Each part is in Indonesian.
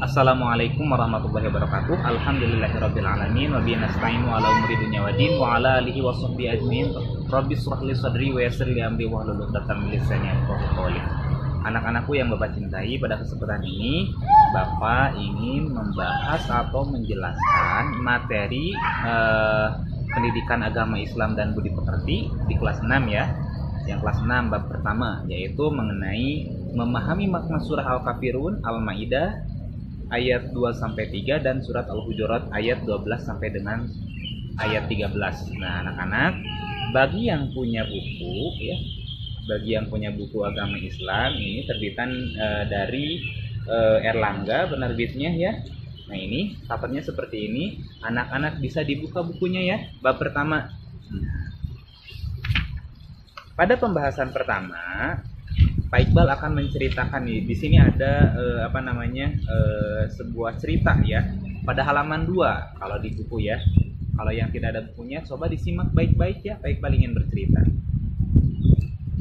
Assalamualaikum warahmatullahi wabarakatuh. Alhamdulillahirabbil alamin wa bihi nasta'inu ala umuri dunya waddin wa ala alihi washabbihi ajmain. Rabbi shrah li sadri wa yassir li amri wahlul 'uqdatam min lisani yafqahu qawli. Anak-anakku yang Bapak cintai, pada kesempatan ini Bapak ingin membahas atau menjelaskan materi pendidikan agama Islam dan budi pekerti di kelas 6 ya. Yang kelas 6 bab pertama, yaitu mengenai memahami makna surah Al-Kafirun, Al-Maidah ayat 2-3 dan surat Al-Hujurat ayat 12 sampai dengan ayat 13. Nah, anak-anak, bagi yang punya buku ya, bagi yang punya buku agama Islam, ini terbitan dari Erlangga penerbitnya ya. Nah, ini covernya seperti ini. Anak-anak bisa dibuka bukunya ya. Bab pertama. Pada pembahasan pertama, Pak Iqbal akan menceritakan nih. Di sini ada sebuah cerita ya. Pada halaman 2 kalau di buku ya. Kalau yang tidak ada bukunya, coba disimak baik-baik ya. Pak Iqbal ingin bercerita.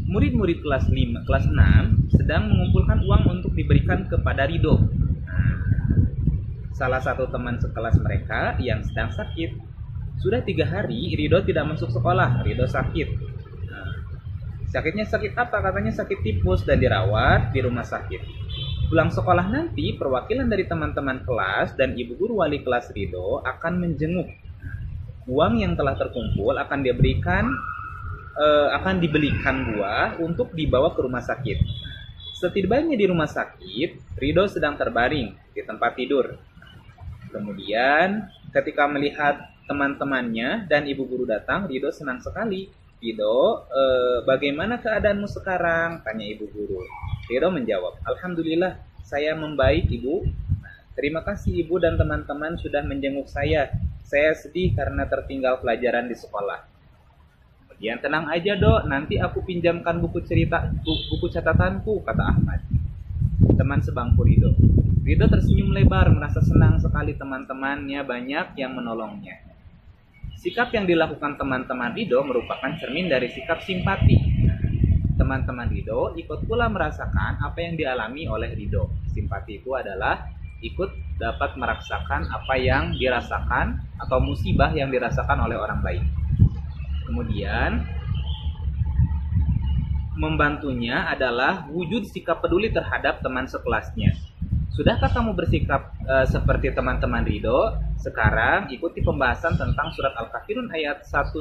Murid-murid kelas 6 sedang mengumpulkan uang untuk diberikan kepada Ridho. Salah satu teman sekelas mereka yang sedang sakit. Sudah 3 hari Ridho tidak masuk sekolah. Ridho sakit. Sakitnya sakit apa? Katanya sakit tipus dan dirawat di rumah sakit. Pulang sekolah nanti, perwakilan dari teman-teman kelas dan ibu guru wali kelas Ridho akan menjenguk. Uang yang telah terkumpul akan dibelikan buah untuk dibawa ke rumah sakit. Setibanya di rumah sakit, Ridho sedang terbaring di tempat tidur. Kemudian, ketika melihat teman-temannya dan ibu guru datang, Ridho senang sekali. Ridho, bagaimana keadaanmu sekarang? Tanya ibu guru. Ridho menjawab, Alhamdulillah, saya membaik ibu. Terima kasih ibu dan teman-teman sudah menjenguk saya. Saya sedih karena tertinggal pelajaran di sekolah. Kemudian tenang aja dok, nanti aku pinjamkan buku catatanku, kata Ahmad, teman sebangku Ridho. Ridho tersenyum lebar, merasa senang sekali teman-temannya banyak yang menolongnya. Sikap yang dilakukan teman-teman Ridho merupakan cermin dari sikap simpati. Teman-teman Ridho ikut pula merasakan apa yang dialami oleh Ridho. Simpati itu adalah ikut dapat merasakan apa yang dirasakan atau musibah yang dirasakan oleh orang lain. Kemudian membantunya adalah wujud sikap peduli terhadap teman sekelasnya. Sudahkah kamu bersikap seperti teman-teman Ridho? Sekarang ikuti pembahasan tentang surat Al-Kafirun ayat 1-6,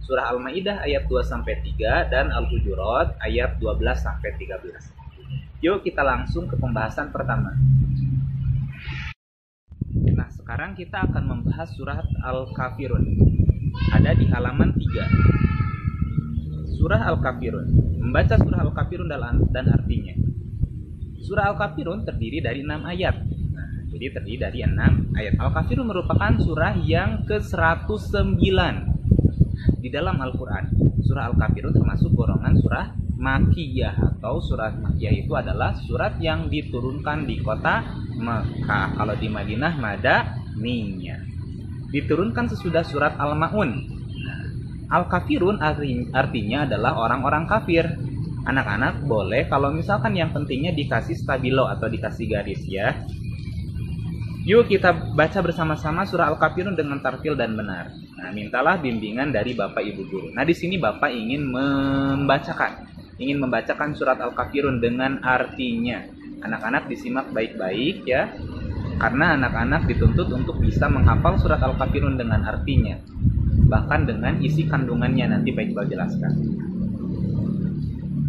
surah Al-Maidah ayat 2-3 dan Al-Hujurat ayat 12-13. Yuk kita langsung ke pembahasan pertama. Nah, sekarang kita akan membahas surat Al-Kafirun. Ada di halaman 3. Surah Al-Kafirun. Membaca surah Al-Kafirun dan artinya. Surah Al-Kafirun terdiri dari 6 ayat. Jadi terdiri dari 6 ayat. Al-Kafirun merupakan surah yang ke-109 di dalam Al-Quran. Surah Al-Kafirun termasuk golongan surah Makkiyah, atau surat Makkiyah itu adalah surat yang diturunkan di kota Mekah. Kalau di Madinah, Madaniyah. Diturunkan sesudah surat Al-Ma'un. Al-Kafirun artinya adalah orang-orang kafir. Anak-anak boleh kalau misalkan yang pentingnya dikasih stabilo atau dikasih garis ya. Yuk kita baca bersama-sama surah Al-Kafirun dengan tartil dan benar. Nah, mintalah bimbingan dari Bapak Ibu guru. Nah, di sini Bapak ingin membacakan surat Al-Kafirun dengan artinya. Anak-anak disimak baik-baik ya. Karena anak-anak dituntut untuk bisa menghafal surat Al-Kafirun dengan artinya. Bahkan dengan isi kandungannya, nanti Pak Iqbal jelaskan.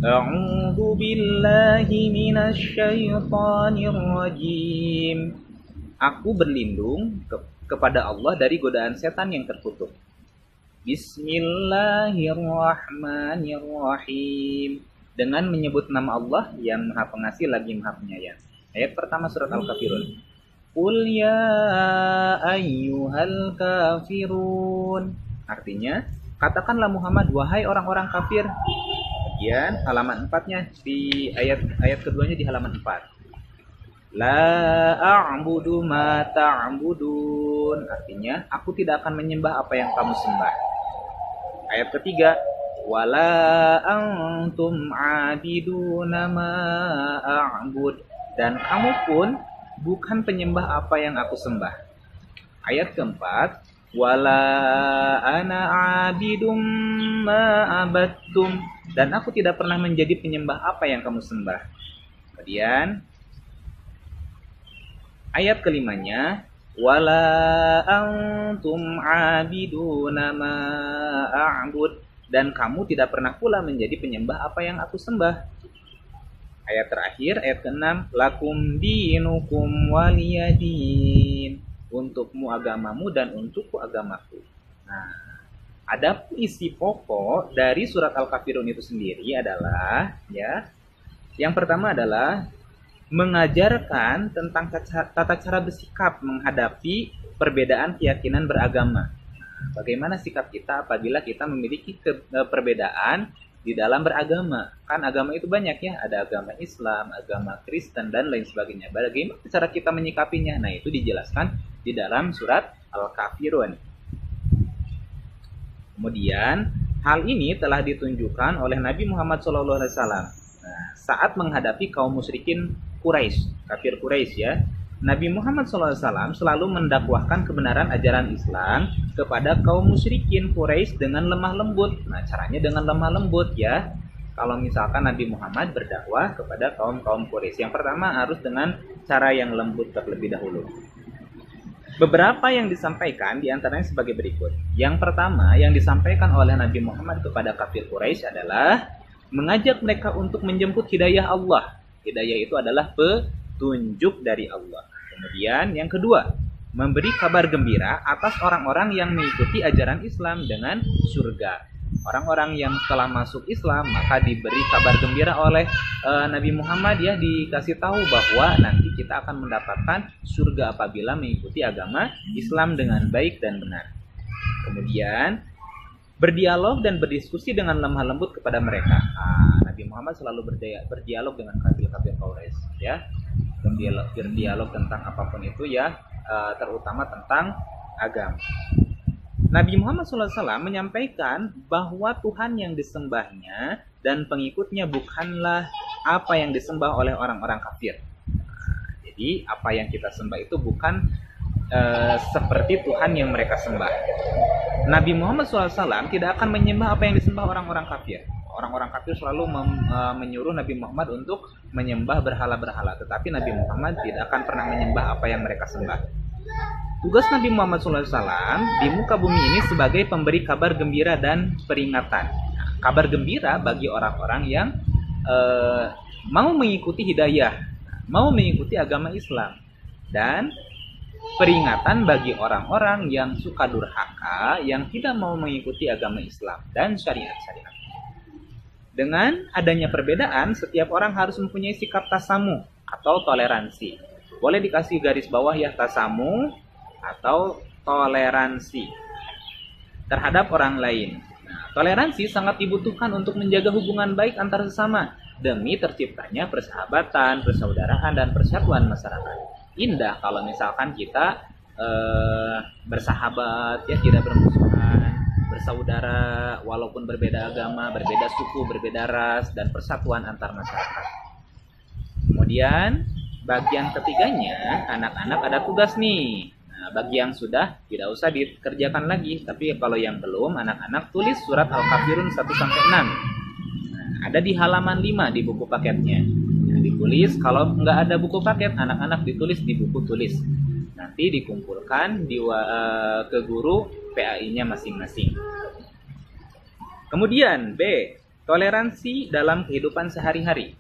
A'udzu billahi minasy syaithanir rajim. Aku berlindung kepada Allah dari godaan setan yang terkutuk. Bismillahirrahmanirrahim. Dengan menyebut nama Allah yang Maha Pengasih lagi Maha Penyayang. Ayat pertama surat Al-Kafirun. Qul ya ayyuhal kafirun. Artinya, katakanlah Muhammad, wahai orang-orang kafir. Kemudian halaman 4-nya di ayat keduanya di halaman 4. La a'budu ma ta'budun. Artinya, aku tidak akan menyembah apa yang kamu sembah. Ayat ketiga, wala antum 'abiduna ma a'bud. Dan kamu pun bukan penyembah apa yang aku sembah. Ayat keempat, wala ana abidum ma abattum, dan aku tidak pernah menjadi penyembah apa yang kamu sembah. Kemudian ayat kelimanya, wala antum abiduna ma a'bud, dan kamu tidak pernah pula menjadi penyembah apa yang aku sembah. Ayat terakhir, ayat ke-6, lakum dinukum waliyadin, untukmu agamamu dan untukku agamaku. Nah, ada isi pokok dari surat Al-Kafirun itu sendiri adalah, ya, yang pertama adalah mengajarkan tentang tata cara bersikap menghadapi perbedaan keyakinan beragama. Bagaimana sikap kita apabila kita memiliki perbedaan di dalam beragama? Kan agama itu banyak ya, ada agama Islam, agama Kristen, dan lain sebagainya. Bagaimana cara kita menyikapinya? Nah, itu dijelaskan di dalam surat Al-Kafirun. Kemudian, hal ini telah ditunjukkan oleh Nabi Muhammad SAW saat menghadapi kaum musyrikin Quraisy, kafir Quraisy ya. Nabi Muhammad SAW selalu mendakwahkan kebenaran ajaran Islam kepada kaum musyrikin Quraisy dengan lemah lembut. Nah, caranya dengan lemah lembut ya. Kalau misalkan Nabi Muhammad berdakwah kepada kaum Quraisy, yang pertama harus dengan cara yang lembut terlebih dahulu. Beberapa yang disampaikan diantaranya sebagai berikut. Yang pertama yang disampaikan oleh Nabi Muhammad kepada kafir Quraisy adalah mengajak mereka untuk menjemput hidayah Allah. Hidayah itu adalah petunjuk dari Allah. Kemudian yang kedua, memberi kabar gembira atas orang-orang yang mengikuti ajaran Islam dengan surga. Orang-orang yang telah masuk Islam maka diberi kabar gembira oleh Nabi Muhammad ya, dikasih tahu bahwa nanti kita akan mendapatkan surga apabila mengikuti agama Islam dengan baik dan benar. Kemudian berdialog dan berdiskusi dengan lemah lembut kepada mereka. Nabi Muhammad selalu berdialog dengan kafir-kafir Quraisy ya. Berdialog tentang apapun itu ya, terutama tentang agama. Nabi Muhammad SAW menyampaikan bahwa Tuhan yang disembahnya dan pengikutnya bukanlah apa yang disembah oleh orang-orang kafir. Jadi apa yang kita sembah itu bukan seperti Tuhan yang mereka sembah. Nabi Muhammad SAW tidak akan menyembah apa yang disembah orang-orang kafir. Orang-orang kafir selalu menyuruh Nabi Muhammad untuk menyembah berhala-berhala, tetapi Nabi Muhammad tidak akan pernah menyembah apa yang mereka sembah. Tugas Nabi Muhammad SAW di muka bumi ini sebagai pemberi kabar gembira dan peringatan. Kabar gembira bagi orang-orang yang mau mengikuti hidayah, mau mengikuti agama Islam, dan peringatan bagi orang-orang yang suka durhaka, yang tidak mau mengikuti agama Islam dan syariat-syariat. Dengan adanya perbedaan, setiap orang harus mempunyai sikap tasamu atau toleransi. Boleh dikasih garis bawah ya, tasamu atau toleransi terhadap orang lain. Nah, toleransi sangat dibutuhkan untuk menjaga hubungan baik antar sesama demi terciptanya persahabatan, persaudaraan, dan persatuan masyarakat. Indah kalau misalkan kita bersahabat ya, tidak bermusuhan, bersaudara walaupun berbeda agama, berbeda suku, berbeda ras, dan persatuan antar masyarakat. Kemudian bagian ketiganya, anak-anak ada tugas nih. Nah, bagi yang sudah tidak usah dikerjakan lagi, tapi kalau yang belum, anak-anak tulis surat Al-Kafirun 1-6. Nah, ada di halaman 5 di buku paketnya. Nah, ditulis, kalau nggak ada buku paket, anak-anak ditulis di buku tulis. Nanti dikumpulkan ke guru PAI-nya masing-masing. Kemudian B, toleransi dalam kehidupan sehari-hari.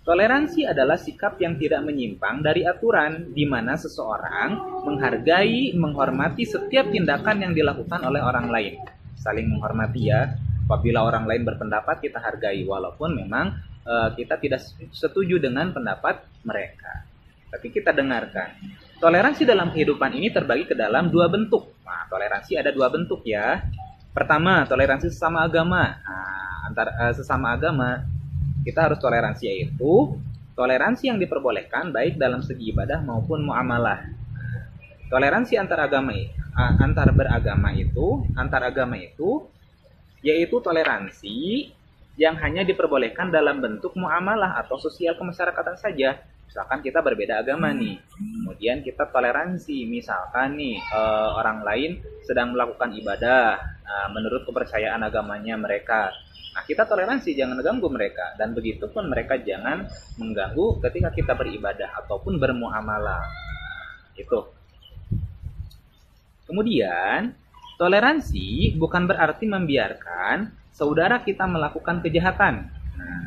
Toleransi adalah sikap yang tidak menyimpang dari aturan, di mana seseorang menghargai, menghormati setiap tindakan yang dilakukan oleh orang lain. Saling menghormati ya. Apabila orang lain berpendapat, kita hargai, walaupun memang kita tidak setuju dengan pendapat mereka. Tapi kita dengarkan. Toleransi dalam kehidupan ini terbagi ke dalam 2 bentuk. Nah, toleransi ada 2 bentuk ya. Pertama, toleransi sesama agama. Nah, sesama agama, kita harus toleransi, yaitu toleransi yang diperbolehkan baik dalam segi ibadah maupun muamalah. Toleransi antar agama itu yaitu toleransi yang hanya diperbolehkan dalam bentuk muamalah atau sosial kemasyarakatan saja. Misalkan kita berbeda agama nih, kemudian kita toleransi. Misalkan nih orang lain sedang melakukan ibadah menurut kepercayaan agamanya mereka. Nah, kita toleransi, jangan ganggu mereka. Dan begitu pun mereka jangan mengganggu ketika kita beribadah ataupun bermuamalah. Itu. Kemudian, toleransi bukan berarti membiarkan saudara kita melakukan kejahatan. Nah,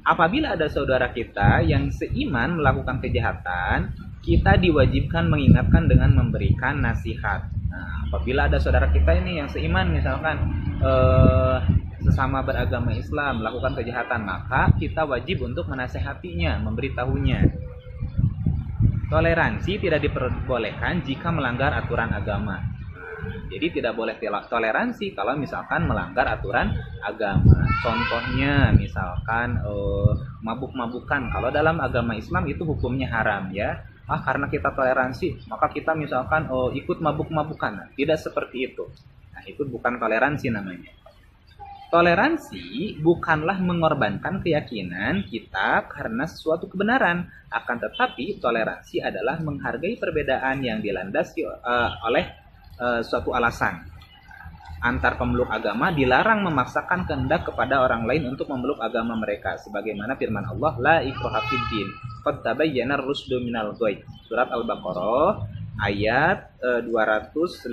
apabila ada saudara kita yang seiman melakukan kejahatan, kita diwajibkan mengingatkan dengan memberikan nasihat. Nah, apabila ada saudara kita ini yang seiman, misalkan sesama beragama Islam melakukan kejahatan, maka kita wajib untuk menasehatinya, memberitahunya. Toleransi tidak diperbolehkan jika melanggar aturan agama. Jadi tidak boleh toleransi kalau misalkan melanggar aturan agama. Contohnya misalkan mabuk-mabukan. Kalau dalam agama Islam itu hukumnya haram ya. Karena kita toleransi, maka kita misalkan ikut mabuk-mabukan. Tidak seperti itu. Nah, itu bukan toleransi namanya. Toleransi bukanlah mengorbankan keyakinan kita karena sesuatu kebenaran. Akan tetapi toleransi adalah menghargai perbedaan yang dilandasi oleh suatu alasan. Antar pemeluk agama dilarang memaksakan kehendak kepada orang lain untuk memeluk agama mereka. Sebagaimana firman Allah, La ikraha fid din, qad tabayyana ar-rusdu minal ghayy. Surat Al-Baqarah ayat 256.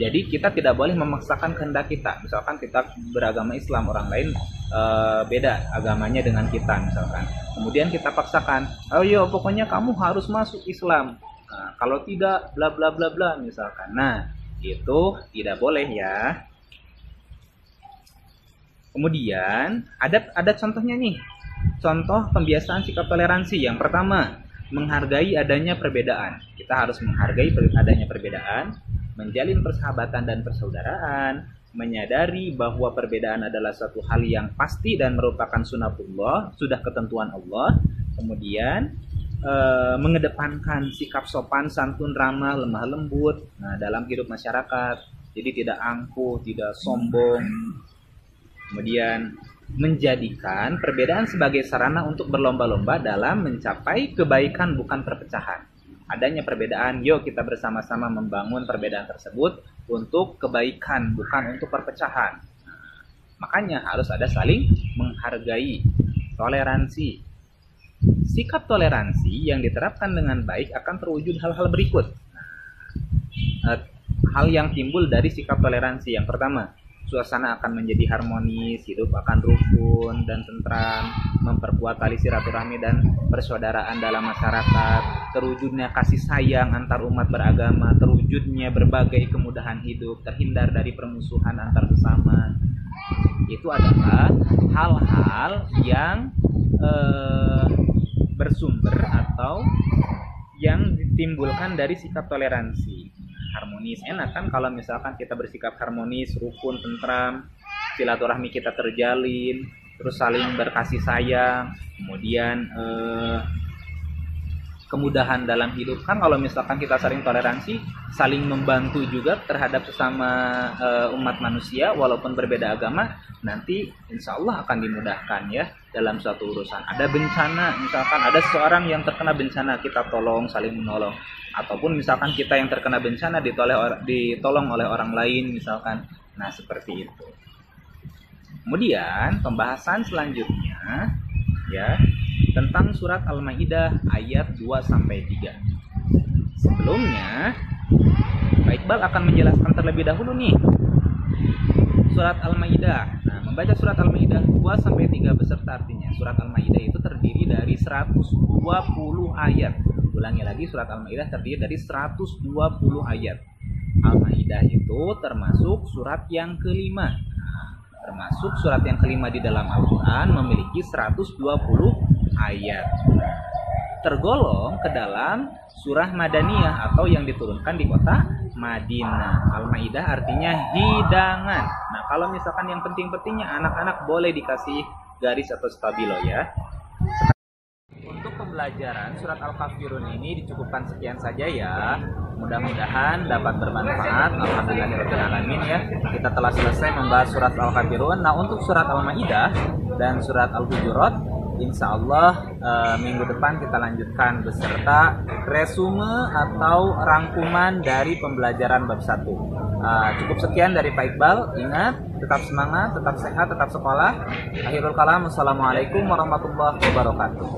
Jadi kita tidak boleh memaksakan kehendak kita. Misalkan kita beragama Islam, orang lain beda agamanya dengan kita misalkan. Kemudian kita paksakan, ayo pokoknya kamu harus masuk Islam. Nah, kalau tidak bla bla bla bla misalkan. Nah, itu tidak boleh ya. Kemudian ada contohnya nih. Contoh pembiasaan sikap toleransi. Yang pertama, menghargai adanya perbedaan. Kita harus menghargai adanya perbedaan, menjalin persahabatan dan persaudaraan, menyadari bahwa perbedaan adalah suatu hal yang pasti dan merupakan sunatullah, sudah ketentuan Allah. Kemudian mengedepankan sikap sopan, santun, ramah, lemah lembut dalam hidup masyarakat. Jadi tidak angkuh, tidak sombong. Kemudian menjadikan perbedaan sebagai sarana untuk berlomba-lomba dalam mencapai kebaikan bukan perpecahan. Adanya perbedaan, yuk kita bersama-sama membangun perbedaan tersebut untuk kebaikan, bukan untuk perpecahan. Makanya harus ada saling menghargai, toleransi. Sikap toleransi yang diterapkan dengan baik akan terwujud hal-hal berikut. Hal yang timbul dari sikap toleransi. Yang pertama, suasana akan menjadi harmonis, hidup akan rukun dan tentram, memperkuat tali silaturahmi dan persaudaraan dalam masyarakat, terwujudnya kasih sayang antar umat beragama, terwujudnya berbagai kemudahan hidup, terhindar dari permusuhan antar sesama. Itu adalah hal-hal yang bersumber atau yang ditimbulkan dari sikap toleransi. Harmonis, enak kan kalau misalkan kita bersikap harmonis, rukun, tentram, silaturahmi kita terjalin, terus saling berkasih sayang, kemudian kemudahan dalam hidup. Kan kalau misalkan kita saling toleransi, saling membantu juga terhadap sesama umat manusia walaupun berbeda agama, nanti insya Allah akan dimudahkan ya dalam suatu urusan. Ada bencana, misalkan ada seseorang yang terkena bencana, kita tolong, saling menolong. Ataupun misalkan kita yang terkena bencana ditolong oleh orang lain misalkan. Nah, seperti itu. Kemudian pembahasan selanjutnya ya tentang surat Al-Maidah ayat 2 sampai 3. Sebelumnya Pak Iqbal akan menjelaskan terlebih dahulu nih surat Al-Maidah. Nah, membaca surat Al-Maidah 2 sampai 3 beserta artinya. Surat Al-Maidah itu terdiri dari 120 ayat. Ulangi lagi, surat Al-Maidah terdiri dari 120 ayat. Al-Maidah itu termasuk surat yang kelima. Termasuk surat yang kelima di dalam Al-Quran, memiliki 120 ayat. Tergolong ke dalam surah Madaniyah atau yang diturunkan di kota Madinah. Al-Maidah artinya hidangan. Nah, kalau misalkan yang penting-pentingnya anak-anak boleh dikasih garis atau stabilo ya. Untuk pembelajaran surat Al-Kafirun ini dicukupkan sekian saja ya. Mudah-mudahan dapat bermanfaat. Alhamdulillahirrahmanirrahim ya. Kita telah selesai membahas surat Al-Kafirun. Nah, untuk surat Al-Maidah dan surat Al-Hujurat insya Allah minggu depan kita lanjutkan beserta resume atau rangkuman dari pembelajaran bab 1. Cukup sekian dari Pak Iqbal. Ingat, tetap semangat, tetap sehat, tetap sekolah. Akhirul kalam, wassalamualaikum warahmatullahi wabarakatuh.